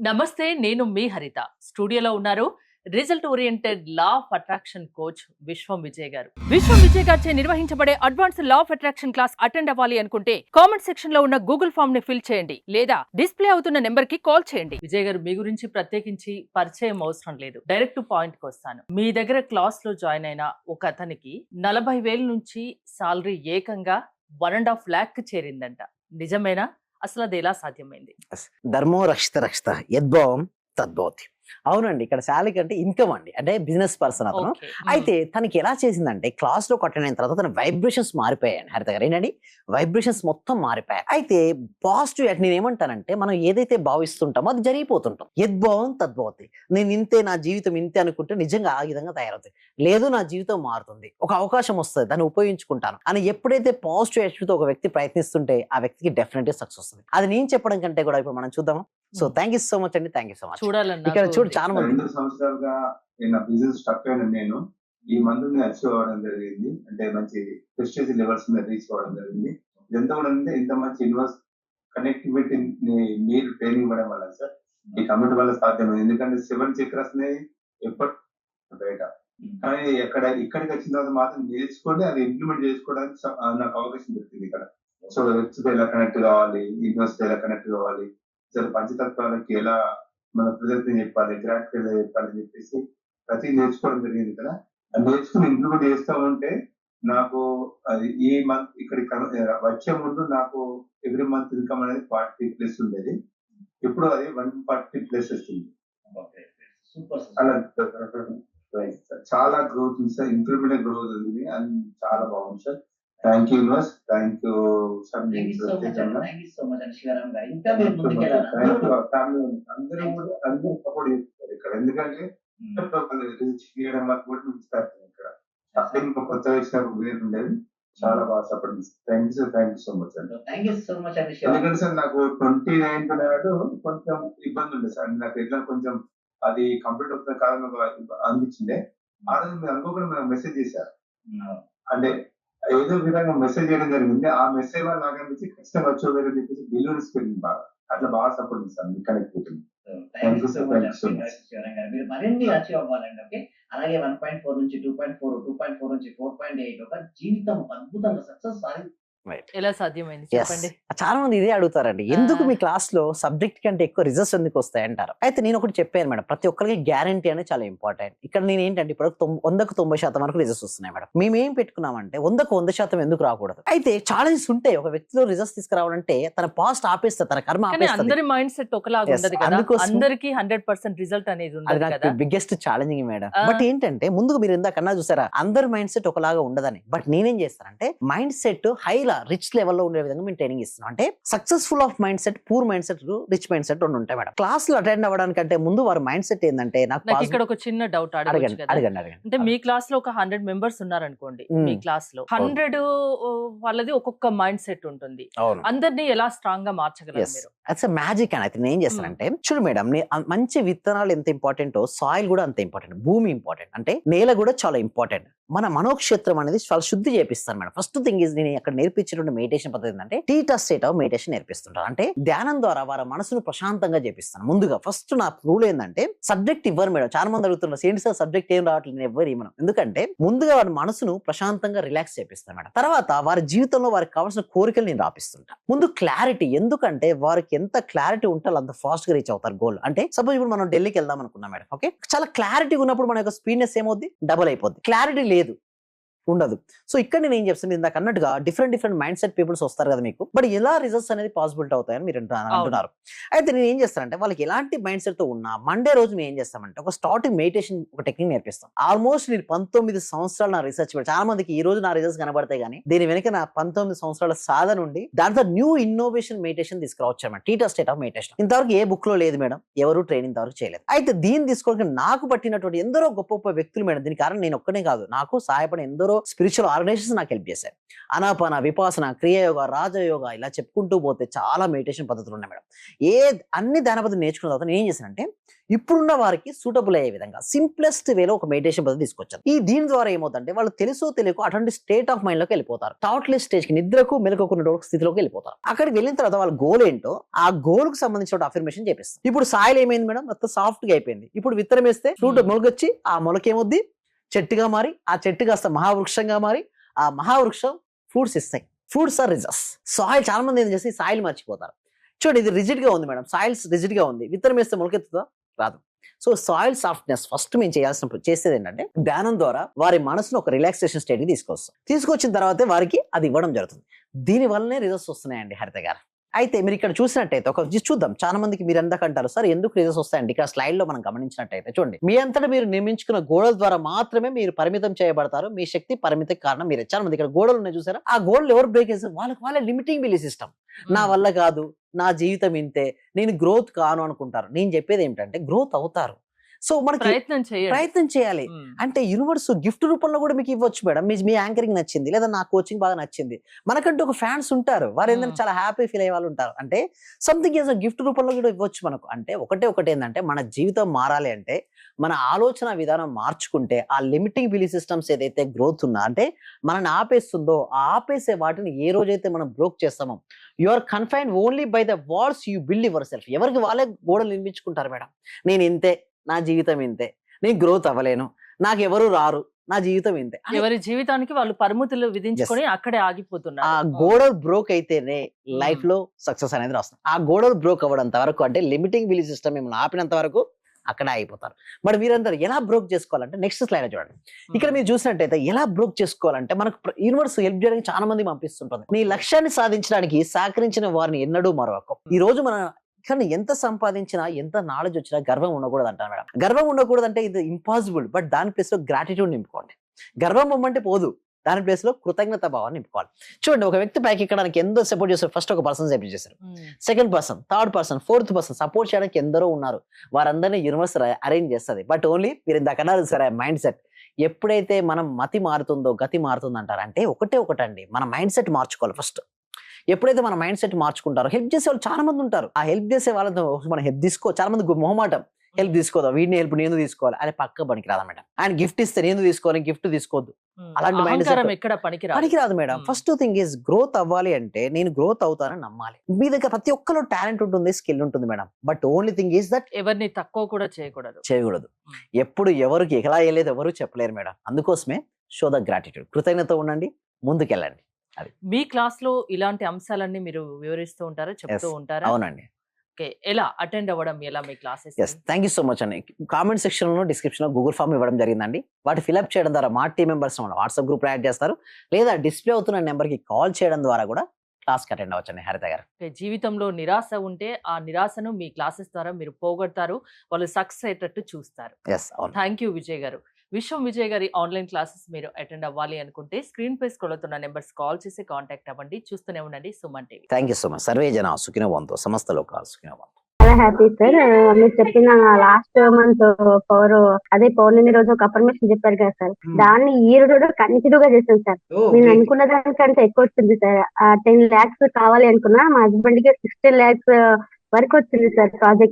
నమస్తే. నేను మీ హరిత. స్టూడియోలో ఉన్నారు result oriented law of attraction coach విశ్వం విజయ్ గారు. విశ్వం విజయ్ గారిచే నిర్వహించబడే advance law of attraction class attend అవ్వాలి అనుకుంటే కామెంట్ సెక్షన్ లో ఉన్న గూగుల్ ఫామ్ ని ఫిల్ చేయండి లేదా డిస్ప్లే అవుతున్న నెంబర్ కి కాల్ చేయండి. విజయ్ గారు, మీ గురించి ప్రత్యేకించి పరిచయం అవసరం లేదు, డైరెక్ట్ పాయింట్ కి వస్తాను. మీ దగ్గర క్లాస్ లో జాయిన్ అయిన ఒక అతనికి 40,000 నుంచి సాలరీ ఏకంగా 1.5 lakh చేరిందంట. నిజమేనా? అసలు అది ఎలా సాధ్యమైంది? ధర్మో రక్షిత రక్షిత యద్భావం తద్భవతి. అవునండి, ఇక్కడ శాలరీ కంటే ఇన్కమ్ అండి, అంటే బిజినెస్ పర్సన్ అతను. అయితే తనకి ఎలా చేసిందంటే క్లాస్ లో అటెండ్ అయిన తర్వాత తన వైబ్రేషన్స్ మారిపోయాయి. హరిత గారు ఏంటండి, వైబ్రేషన్స్ మొత్తం మారిపోయాయి. అయితే పాజిటివ్ నేను ఏమంటానంటే, మనం ఏదైతే భావిస్తుంటామో అది జరిగిపోతుంటాం. యద్భావం తద్భవతి. నేను ఇంతే, నా జీవితం ఇంతే అనుకుంటే నిజంగా ఆ విధంగా తయారవుతుంది. లేదు, నా జీవితం మారుతుంది, ఒక అవకాశం వస్తుంది, దాన్ని ఉపయోగించుకుంటాను అని ఎప్పుడైతే పాజిటివ్ యాటిట్యూడ్ ఒక వ్యక్తి ప్రయత్నిస్తుంటే ఆ వ్యక్తికి డెఫినెట్గా సక్సెస్ వస్తుంది. అది నేను చెప్పడం కంటే కూడా ఇప్పుడు మనం చూద్దాం. So thank you so much అండి, థ్యాంక్ యూ సో మచ్. ఇక్కడ చూడు, చాలా మంది 2 సంవత్సరాలుగా నా బిజినెస్ స్టక్ అయిన నేను ఈ మంత్ అచీవ్ అవ్వడం జరిగింది. అంటే మంచి ప్రెస్టీజ్ లెవెల్స్ మీద రీచ్ అవ్వడం జరిగింది. ఇదంతా కూడా అంటే ఇంత మంచి కనెక్టివిటీ మీరు ట్రైనింగ్ ఇవ్వడం వల్ల సార్ ఈ కమిటీ వల్ల సాధ్యమైంది. ఎందుకంటే 7 చక్రాస్ ఎప్పటి బయట, కానీ ఇక్కడికి వచ్చిన తర్వాత మాత్రం నేర్చుకొని అది ఇంప్లిమెంట్ చేసుకోవడానికి నాకు అవకాశం దొరికింది ఇక్కడ. సో వ్యక్తితో ఎలా కనెక్ట్ కావాలి, ఇన్వెస్ట్ ఎలా కనెక్ట్ కావాలి, అసలు పంచతత్వాలకి ఎలా మన ప్రజలతో చెప్పాలి, గ్రాఫిక్ ఎలా చెప్పాలని చెప్పేసి ప్రతి నేర్చుకోవడం జరిగింది కదా. అది నేర్చుకుని ఇంప్లిమెంట్ చేస్తూ ఉంటే నాకు అది ఈ మంత్ ఇక్కడికి వచ్చే ముందు నాకు ఎవ్రీ మంత్ ఇన్కమ్ అనేది 40+ ఉండేది. ఇప్పుడు అది 140+ వస్తుంది. అలా చాలా గ్రోత్ ఉంది సార్, ఇంక్రిమెంటల్ గ్రోత్ ఉంది అండ్ చాలా బాగుంది sir. Thank you universe, thank you sir. అందరూ సపోర్ట్ చేస్తారు ఇక్కడ, ఎందుకంటే చేయడం వరకు కూడా ఇస్తారు ఇక్కడ. ఇంకా కొత్తగా ఇచ్చిన వేరు ఉండేది, చాలా బాగా సపోర్ట్ చేస్తారు. థ్యాంక్ యూ సో మచ్ అండి. ఎందుకంటే సార్ నాకు 29th నాడు కొంచెం ఇబ్బంది ఉండే సార్, నాకు ఎట్లా కొంచెం అది కంప్లీట్ అవుతున్న కాలంలో అనిపించిందే. ఆ రోజు మీరు అనుకోకుండా నాకు మెసేజ్ చేశారు, అంటే ఏదో విధంగా మెసేజ్ చేయడం జరిగింది. ఆ మెసేజ్ వల్ల నాకు అనిపించి ఖచ్చితంగా వచ్చేవారు చెప్పేసి బిలీవ్స్ పెరిగింది బాగా. అట్లా బాగా సపోర్ట్ చేస్తాను మీ కనెక్ట్ అవుతుంది. మీరు మరిన్ని అచీవ్ అవ్వాలండి. ఓకే, అలాగే 1.4 నుంచి 2.4, 2.4 నుంచి 4.8 ఒక జీవితం అద్భుతంగా సక్సెస్ సాధించి ఎలా సాధ్యమైంది చెప్పండి. చాలా మంది ఇదే అడుగుతారండి, ఎందుకు మీ క్లాస్ లో సబ్జెక్ట్ కంటే ఎక్కువ రిజల్ట్స్ ఎందుకు వస్తాయి అంటారు. అయితే నేను ఒకటి చెప్పాను మేడం, ప్రతి ఒక్కరికి గ్యారంటీ అనేది చాలా ఇంపార్టెంట్. ఇక్కడ నేను ఏంటంటే ఇప్పుడు 100% వరకు రిజల్ట్స్ వస్తున్నాయి మేడం. మేము ఏం పెట్టుకున్నామంటే 100% ఎందుకు రాకూడదు. అయితే ఛాలెంజెస్ ఉంటాయి. ఒక వ్యక్తిలో రిజల్ట్స్ తీసుకురావాలంటే తన పాస్ట్ ఆపేస్తారు, తన కర్మ ఆపేస్తారు. అందరి మైండ్ సెట్ ఒకలాగా ఉండదు కదా, అందరికి 100% రిజల్ట్ అనేది ఉండదు కదా. Biggest challenging madam. బట్ ఏంటంటే ముందుకు మీరు ఇందాకన్నా చూసారా, అందరి మైండ్ సెట్ ఒకలాగా ఉండదని. బట్ నేనేం చేస్తానంటే మైండ్ సెట్ హైలా రిచ్ లెవెల్లో ఉండే విధంగా మేము ట్రైనింగ్ ఇస్తున్నాం. అంటే successful of mind set, poor mind set, rich mind set రెండు ఉంటాయి మేడం. క్లాస్ లో అటెండ్ అవ్వడానికంటే ముందు వారి మైండ్ సెట్ ఏంటంటే, నాకు ఇక్కడ ఒక చిన్న డౌట్ అడగండి. అంటే మీ క్లాస్ లో ఒక 100 మెంబర్స్ ఉన్నారనుకోండి, మీ క్లాస్ లో 100 వాళ్ళది ఒక్కొక్క మైండ్ సెట్ ఉంటుంది. అందరినీ ఎలా స్ట్రాంగ్ గా మార్చగలరు మీరు? అట్స్ మ్యాజిక్ అని. అయితే నేను ఏం చేస్తానంటే, చూడు మేడం, మంచి విత్తనాలు ఎంత ఇంపార్టెంటో సాయిల్ కూడా అంత ఇంపార్టెంట్, భూమి ఇంపార్టెంట్, అంటే నేల కూడా చాలా ఇంపార్టెంట్. మన మనోక్షేత్రం అనేది చాలా శుద్ధి చేపిస్తాను మేడం. ఫస్ట్ థింగ్ ఇస్, నేను అక్కడ నేర్పించేటువంటి మెడిటేషన్ పద్ధతి ఏంటంటే టీటా స్టేట్ ఆఫ్ మెడిటేషన్ నేర్పిస్తుంటారు. అంటే ధ్యానం ద్వారా వారి మనసును ప్రశాంతంగా చేపిస్తాను. ముందుగా ఫస్ట్ నా రూల్ ఏంటంటే, సబ్జెక్ట్ ఇవ్వరు మేడం. చాలా మంది అడుగుతున్నారు, ఏంటి సార్ సబ్జెక్ట్ ఏం రావట్లేదు, నేను ఎవ్వరు ఇవ్వను. ఎందుకంటే ముందుగా వారి మనసును ప్రశాంతంగా రిలాక్స్ చేపిస్తాను మేడం. తర్వాత వారి జీవితంలో వారికి కావాల్సిన కోరికలు నేను రాపిస్తుంటాను. ముందు క్లారిటీ, ఎందుకంటే వారికి ఎంత క్లారిటీ ఉంటే అంత ఫాస్ట్ గా రీచ్ అవుతారు గోల్. అంటే సపోజ్ ఇప్పుడు మనం ఢిల్లీకి వెళ్దాం అనుకున్నాం మేడం, ఓకే, చాలా క్లారిటీ ఉన్నప్పుడు మన యొక్క స్పీడ్నెస్ ఏమవుద్ది, డబుల్ అయిపోద్ది. క్లారిటీ లేదు, ఉండదు. సో ఇక్కడ నేను ఏం చెప్తాను, ఇందాక అన్నట్టుగా డిఫరెంట్ మైండ్ సెట్ పీపుల్స్ వస్తారు కదా మీకు, బట్ ఎలా రిజల్ట్స్ అనేది పాసిబిలిటీ అవుతాయని మీరు అంటున్నారు. అయితే నేను ఏం చేస్తానంటే, వాళ్ళకి ఎలాంటి మైండ్ సెట్ తో ఉన్నా మండే రోజు మేము ఏం చేస్తామంటే ఒక స్టార్టింగ్ మెడిటేషన్ ఒక టెక్నిక్ నేర్పిస్తాం. ఆల్మోస్ట్ నేను 19 సంవత్సరాలు నా రీసెర్చ్ చాలా మందికి ఈ రోజు నా రిజల్ట్స్ కనబడతాయి, కానీ దీని వెనక నా 19 సంవత్సరాల సాధన ఉండి దాంతో న్యూ ఇన్నోవేషన్ మెడిటేషన్ తీసుకురావచ్చాను. టీటా స్టేట్ ఆఫ్ మెడిటేషన్ ఇంతవరకు ఏ బుక్ లో లేదు మేడం, ఎవరు ట్రైనింగ్ ఇంతవరకు చేయలేదు. అయితే దీన్ని తీసుకోవడానికి నాకు పట్టినటువంటి ఎందరో గొప్ప వ్యక్తులు మేడం. దీని కారణం నేను ఒక్కనే కాదు, నాకు సహాయపడిన ఎందరో స్పిరిచువల్ ఆర్గనైజేషన్స్ నాకు హెల్ప్ చేశాయి. అనాపాన, విపాసన, క్రియాయోగ, రాజయోగ ఇలా చెప్పుకుంటూ పోతే చాలా మెడిటేషన్ పద్ధతులు ఉన్నాయి మేడం. అన్ని ధ్యాన పద్ధతులు నేర్చుకున్న తర్వాత నేను ఏం చేశానంటే ఇప్పుడున్న వారికి సూటబుల్ అయ్యే విధంగా సింప్లెస్ట్ వేలో ఒక మెడిటేషన్ పద్ధతి తీసుకొచ్చాను. దీని ద్వారా ఏమవుతుందంటే వాళ్ళు తెలుసో తెలియకో అటువంటి స్టేట్ ఆఫ్ మైండ్ లోకి వెళ్ళిపోతారు. థాట్లెస్ స్టేజ్ కి, నిద్రకు మెలకున్న స్థితిలోకి వెళ్ళిపోతారు. అక్కడికి వెళ్ళిన తర్వాత వాళ్ళ గోల్ ఏంటో ఆ గోల్ కు సంబంధించిన అఫర్మేషన్ చేపిస్తారు. ఇప్పుడు సాయిల్ ఏమైంది మేడం, మొత్తం సాఫ్ట్ గా అయిపోయింది. ఇప్పుడు విత్తనం వేస్తే ఫ్రూట్ మొలకొచ్చి ఆ మొలకేమొద్ది చెట్టుగా మారి, ఆ చెట్టు కాస్త మహావృక్షంగా మారి, ఆ మహావృక్షం ఫ్రూట్స్ ఇస్తాయి. Fruits are results. సాయిల్ చాలా మంది ఏం చేసి సాయిల్ మర్చిపోతారు. చూడండి, ఇది రిజిడ్ గా ఉంది మేడం, సాయిల్స్ రిజిడ్ గా ఉంది. విత్తనం వేస్తే మొలకెత్తుతుందా? రాదు. సో సాయిల్ సాఫ్ట్నెస్ ఫస్ట్ మేము చేసేది ఏంటంటే ధ్యానం ద్వారా వారి మనసును ఒక రిలాక్సేషన్ స్టేట్ కి తీసుకొచ్చిన తర్వాతే వారికి అది ఇవ్వడం జరుగుతుంది. దీని వల్లనే రిజల్ట్స్ వస్తున్నాయండి హరిత గారు. అయితే మీరు ఇక్కడ చూసినట్టయితే ఒక చూద్దాం. చాలా మందికి మీరు ఎందుకు అంటారు సార్ ఎందుకు రిజల్ట్స్ వస్తాయండి? ఇక్కడ స్లైడ్ లో మనం గమనించినట్టయితే చూడండి, మీ అంతటా మీరు నిర్మించుకున్న గోడల ద్వారా మాత్రమే మీరు పరిమితం చేయబడతారు. మీ శక్తి పరిమితికి కారణం మీరు. చాలా మంది ఇక్కడ గోడలు ఉన్నాయి చూసారా, ఆ గోడలు ఎవరు బ్రేక్ చేస్తారు? వాళ్ళ లిమిటింగ్ బిలీఫ్ సిస్టమ్. నా వల్ల కాదు, నా జీవితం ఇంతే, నేను గ్రోత్ కాను అనుకుంటారు. నేను చెప్పేది ఏమిటంటే గ్రోత్ అవుతారు. సో మనకి ప్రయత్నం చేయాలి. అంటే యూనివర్స్ గిఫ్ట్ రూపంలో కూడా మీకు ఇవ్వచ్చు మేడం. మీ యాంకరింగ్ నచ్చింది, లేదా నా కోచింగ్ బాగా నచ్చింది, మనకంటూ ఒక ఫ్యాన్స్ ఉంటారు, వారు ఏంటంటే చాలా హ్యాపీ ఫీల్ అయ్యే వాళ్ళు ఉంటారు. అంటే సంథింగ్ ఏదో గిఫ్ట్ రూపంలో కూడా ఇవ్వచ్చు మనకు. అంటే ఒకటి ఏంటంటే మన జీవితం మారాలి అంటే మన ఆలోచన విధానం మార్చుకుంటే ఆ లిమిటింగ్ బిలీఫ్ సిస్టమ్స్ ఏదైతే గ్రోత్ ఉన్నా అంటే మనల్ని ఆపేస్తుందో ఆ ఆపేసే వాటిని ఏ రోజైతే మనం బ్రోక్ చేస్తామో you are confined only by the walls you build yourself. ఎవరికి వాళ్ళే గోడలు నిర్మించుకుంటారు మేడం. నేను ఇంతే, నా జీవితం ఇంతే, నేను గ్రోత్ అవ్వలేను, నాకు ఎవరు రారు, నా జీవితం ఇంతే. ఎవరి జీవితానికి వాళ్ళు పరిమితులు విధించుకొని అక్కడే ఆగిపోతున్నారు. ఆ గోడలు బ్రోక్ అయితేనే లైఫ్ లో సక్సెస్ అనేది వస్తుంది. ఆ గోడలు బ్రోక్ అవ్వడంత వరకు అంటే లిమిటింగ్ బిలీఫ్ సిస్టమ్ మిమ్మల్ని ఆపినంత వరకు అక్కడ అయిపోతారు. మరి మీరందరూ ఎలా బ్రోక్ చేసుకోవాలంటే నెక్స్ట్ స్లైడ్ చూడండి. ఇక్కడ మీరు చూసినట్టయితే ఎలా బ్రోక్ చేసుకోవాలంటే మనకు యూనివర్స్ హెల్ప్ చేయడానికి చాలా మంది పంపిస్తుంటుంది. నీ లక్ష్యాన్ని సాధించడానికి సహకరించిన వారిని ఎన్నడూ మరొక. ఈ రోజు మన కానీ ఎంత సంపాదించినా, ఎంత నాలెడ్జ్ వచ్చినా గర్వం ఉండకూడదు అంటారు మేడం. గర్వం ఉండకూడదు అంటే ఇది ఇంపాసిబుల్. బట్ దాని ప్లేస్ లో గ్రాటిట్యూడ్ నింపుకోండి. గర్వం ఇవ్వమంటే పోదు, దాని ప్లేస్ లో కృతజ్ఞత భావాన్ని నింపుకోవాలి. చూడండి, ఒక వ్యక్తి పైకి ఎక్కడానికి ఎంతో సపోర్ట్ చేస్తారు. ఫస్ట్ ఒక పర్సన్ సపోర్ట్ చేశారు, second person, third person, fourth person support చేయడానికి ఎందరో ఉన్నారు. వారందరినీ యూనివర్స్ అరేంజ్ చేస్తుంది. బట్ ఓన్లీ మీరు ఇందాక అన్నారు సరే మైండ్ సెట్. ఎప్పుడైతే మనం మతి మారుతుందో గతి మారుతుంది అంటారు. అంటే ఒకటండి, మన మైండ్ సెట్ మార్చుకోవాలి ఫస్ట్. ఎప్పుడైతే మన మైండ్ సెట్ మార్చుకుంటారో హెల్ప్ చేసే వాళ్ళు చాలా మంది ఉంటారు. ఆ హెల్ప్ చేసే వాళ్ళతో మనం హెల్ప్ తీసుకో. చాలా మంది మొహమాటం, హెల్ప్ తీసుకోదా, వీడిని హెల్ప్ నేను తీసుకోవాలి అని పక్క పనికి రాదా మేడం. ఆయన గిఫ్ట్ ఇస్తే నేను తీసుకోవాలి, గిఫ్ట్ తీసుకోవద్దు, అలాంటి మైండ్ సెట్ ఎక్కడ పనికిరాదు madam. First thing is growth అవ్వాలి అంటే నేను గ్రోత్ అవుతానని నమ్మాలి. మీ దగ్గర ప్రతి ఒక్కరు టాలెంట్ ఉంటుంది, స్కిల్ ఉంటుంది madam. But only thing is that ఎవరిని తక్కువ కూడా చేయకూడదు. ఎప్పుడు ఎవరికి ఎలా వెళ్ళేది ఎవరు చెప్పలేరు మేడం. అందుకోసమే షో ద గ్రాటిట్యూడ్. కృతజ్ఞత ఉండండి, ముందుకెళ్ళండి. మీ క్లాస్ లో ఇలాంటి అంశాలన్నీ మీరు వివరిస్తూ ఉంటారా, చెప్తూ ఉంటారా? అవునండి. ఎలా అటెండ్ అవ్వడం, ఎలా మీ classes? Thank you so much అండి. కామెంట్ సెక్షన్ లో డిస్క్రిప్షన్ లో గూగుల్ ఫామ్ ఇవ్వడం జరిగిందండి. వాటి ఫిల్అప్ చేయడం ద్వారా మా team members WhatsApp group add చేస్తారు, లేదా డిస్ప్లే అవుతున్న నెంబర్ కి కాల్ చేయడం ద్వారా కూడా క్లాస్ అటెండ్ అవ్వచ్చండి హరిత గారు. జీవితంలో నిరాశ ఉంటే ఆ నిరాశను మీ క్లాసెస్ ద్వారా మీరు పోగొడతారు, వాళ్ళు సక్సెస్ అయ్యేటట్టు చూస్తారు. థ్యాంక్ యూ విజయ్ గారు. విశ్వం విజయ్ గారి ఆన్లైన్ క్లాసెస్ మీరు అటెండ్ అవ్వాలి అనుకుంటే స్క్రీన్ పై స్క్రోల్ అవుతున్న నెంబర్స్ కాల్ చేసి కాంటాక్ట్ అవ్వండి. చూస్తూనే ఉండండి Suman TV. Thank you so much. Survey జన సుఖినో భవంతు, సమస్త లోకాలు సుఖినో భవంతు. చాలా హ్యాపీ సార్. మీరు చెప్పిన లాస్ట్ మంత్ పౌర్ణమి రోజు ఒక అఫర్మేషన్ చెప్పారు కదా సార్, దాన్ని ఈ రోజు కంటిన్యూ గా చేశాను సార్. నేను అనుకున్న దానికంటే ఎక్కువ వచ్చింది సార్. 10 lakhs కావాలి అనుకున్నా, మా హస్బెండ్ కి 16 lakhs వరకు వచ్చింది సార్ ప్రాజెక్ట్.